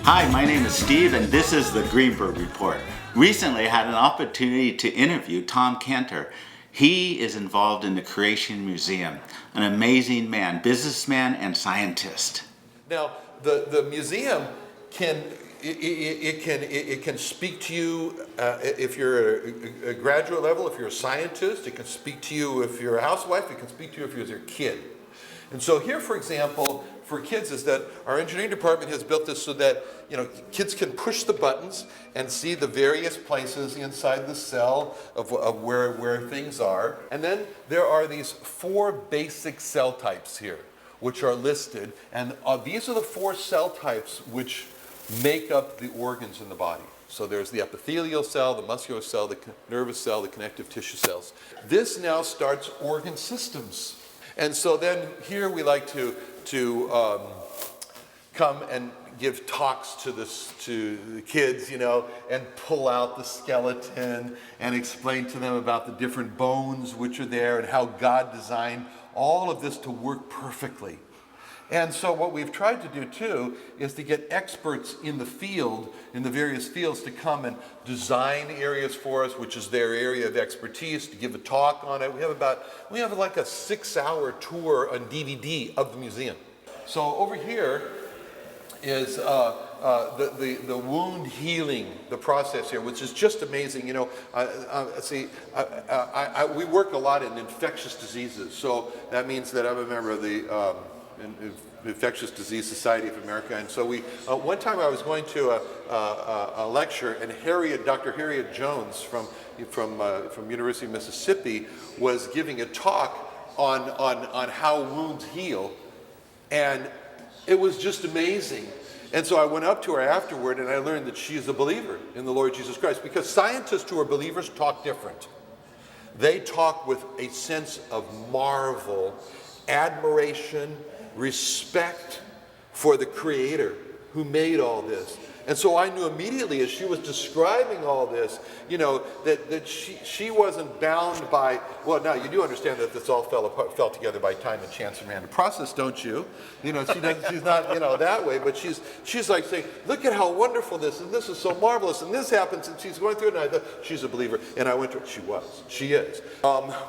Hi, my name is Steve, and this is the Greenburg Report. Recently, I had an opportunity to interview Tom Cantor. He is involved in the Creation Museum, an amazing man, businessman and scientist. Now, the museum can it can speak to you if you're a graduate level, if you're a scientist. It can speak to you if you're a housewife. It can speak to you if you're a kid. And so here, for example, for kids is that our engineering department has built this so that kids can push the buttons and see the various places inside the cell of where things are. And then there are these 4 basic cell types here, which are listed. And these are the 4 cell types which make up the organs in the body. So there's the epithelial cell, the muscular cell, the nervous cell, the connective tissue cells. This now starts organ systems. And so then here we like to come and give talks to the kids, and pull out the skeleton and explain to them about the different bones which are there and how God designed all of this to work perfectly. And so what we've tried to do too is to get experts in the field, in the various fields, to come and design areas for us, which is their area of expertise, to give a talk on it. We have like a 6-hour tour on DVD of the museum. So over here is the wound healing, the process here, which is just amazing. We work a lot in infectious diseases, so that means that I'm a member of the Infectious Disease Society of America. And so one time I was going to a lecture, and Dr. Harriet Jones from University of Mississippi was giving a talk on how wounds heal, and it was just amazing. And so I went up to her afterward, and I learned that she is a believer in the Lord Jesus Christ, because scientists who are believers talk different. They talk with a sense of marvel, admiration, respect for the Creator who made all this. And so I knew immediately as she was describing all this, that she wasn't bound by, well, now you do understand that this all fell together by time and chance and random process, don't you? She's not, that way, but she's like saying, look at how wonderful this, and this is so marvelous, and this happens, and she's going through it, and I thought, she's a believer. And I went to her, she is.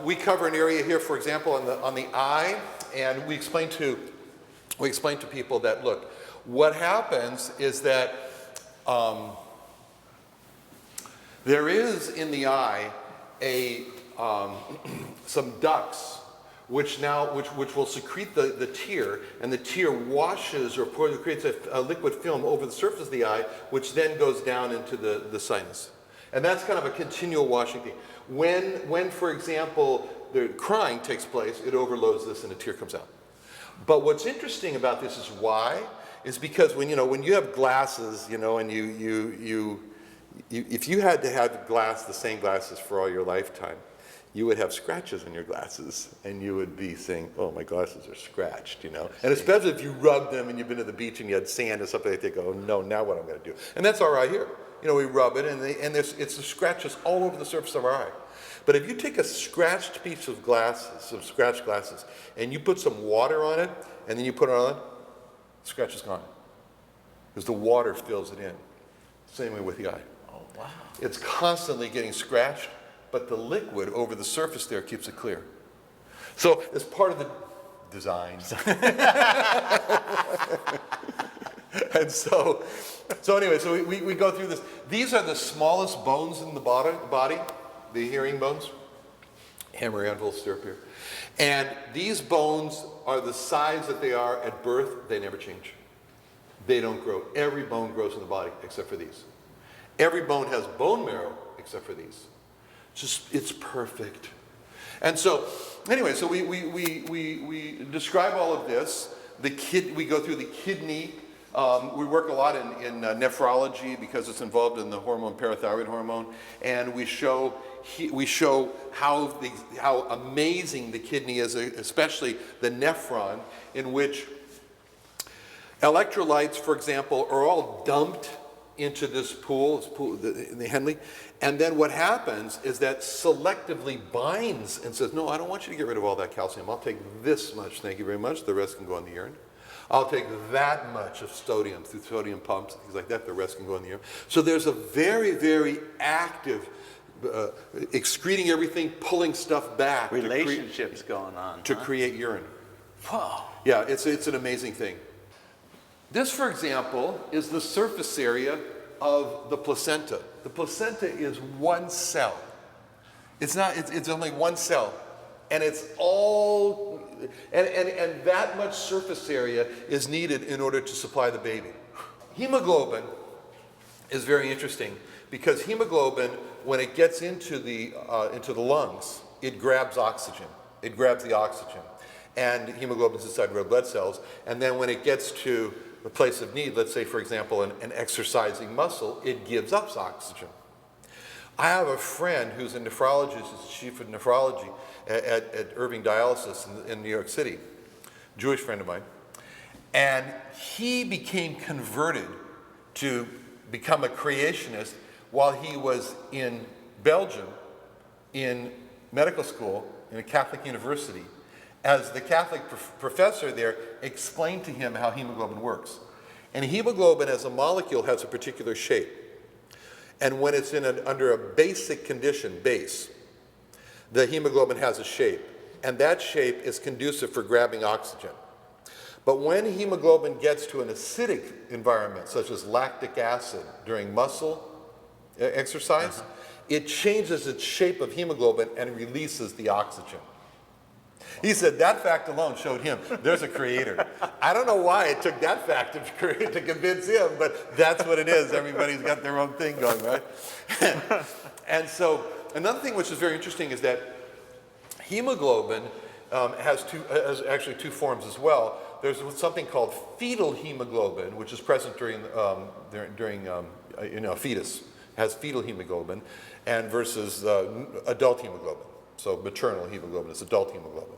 We cover an area here, for example, on the eye, and we explain to people that, look, what happens is that there is in the eye some ducts which will secrete the tear, and the tear washes or creates a liquid film over the surface of the eye, which then goes down into the sinus. And that's kind of a continual washing thing. When for example, the crying takes place, it overloads this and a tear comes out. But what's interesting about this is because when you have glasses, and if you had to have the same glasses for all your lifetime, you would have scratches in your glasses, and you would be saying, "Oh, my glasses are scratched," And especially if you rub them and you've been to the beach and you had sand or something, they think, "Oh no, now what I'm going to do?" And that's all right here. We rub it, and it's the scratches all over the surface of our eye. But if you take a scratched piece of glasses, some scratched glasses, and you put some water on it, and then you put it on, the scratch is gone. Because the water fills it in. Same way with the eye. Oh, wow. It's constantly getting scratched, but the liquid over the surface there keeps it clear. So as part of the design. And so anyway, so we go through this. These are the smallest bones in the body, the hearing bones. Hammer anvil stirrup here. And these bones are the size that they are at birth. They never change. They don't grow. Every bone grows in the body except for these. Every bone has bone marrow except for these. It's perfect. And so anyway, so we describe all of this. We go through the kidney. We work a lot in nephrology because it's involved in the hormone, parathyroid hormone, and we show how amazing the kidney is, especially the nephron, in which electrolytes, for example, are all dumped into this pool, in the Henley, and then what happens is that selectively binds and says, no, I don't want you to get rid of all that calcium. I'll take this much, thank you very much. The rest can go in the urine. I'll take that much of sodium through sodium pumps, things like that. The rest can go in the urine. So there's a very, very active excreting everything, pulling stuff back. Relationships going on. To create urine. Whoa. Yeah, it's an amazing thing. This, for example, is the surface area of the placenta. The placenta is one cell. It's only one cell. And it's all, and that much surface area is needed in order to supply the baby. Hemoglobin is very interesting because hemoglobin, when it gets into the lungs, it grabs oxygen. It grabs the oxygen. And hemoglobin is inside red blood cells. And then when it gets to the place of need, let's say, for example, an exercising muscle, it gives up oxygen. I have a friend who's a nephrologist, he's chief of nephrology at Irving Dialysis in New York City, Jewish friend of mine. And he became converted to become a creationist while he was in Belgium in medical school in a Catholic university, as the Catholic professor there explained to him how hemoglobin works. And hemoglobin as a molecule has a particular shape. And when it's under a basic condition, base, the hemoglobin has a shape. And that shape is conducive for grabbing oxygen. But when hemoglobin gets to an acidic environment, such as lactic acid during muscle exercise, it changes its shape of hemoglobin and releases the oxygen. He said that fact alone showed him there's a creator. I don't know why it took that fact to convince him, but that's what it is. Everybody's got their own thing going, right? And so another thing which is very interesting is that hemoglobin has actually two forms as well. There's something called fetal hemoglobin, which is present during a fetus, has fetal hemoglobin, and versus adult hemoglobin. So maternal hemoglobin is adult hemoglobin.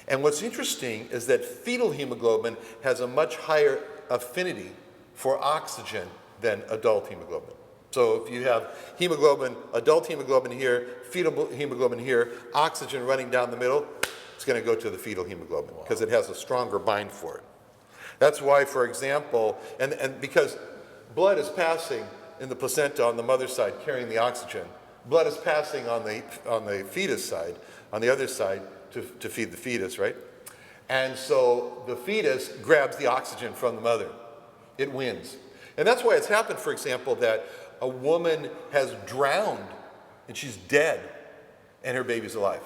And what's interesting is that fetal hemoglobin has a much higher affinity for oxygen than adult hemoglobin. So if you have hemoglobin, adult hemoglobin here, fetal hemoglobin here, oxygen running down the middle, it's going to go to the fetal hemoglobin because it has a stronger bind for it. That's why, for example, and because blood is passing in the placenta on the mother's side carrying the oxygen, blood is passing on the fetus side, on the other side, to feed the fetus, right? And so the fetus grabs the oxygen from the mother. It wins. And that's why it's happened, for example, that a woman has drowned and she's dead and her baby's alive.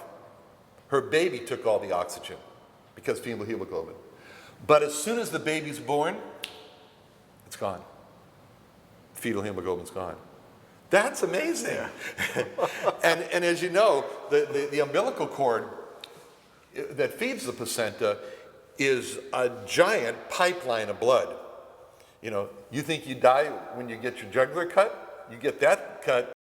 Her baby took all the oxygen because fetal hemoglobin. But as soon as the baby's born, it's gone. Fetal hemoglobin's gone. That's amazing. and as you know, the umbilical cord that feeds the placenta is a giant pipeline of blood. You know, you think you die when you get your jugular cut? You get that cut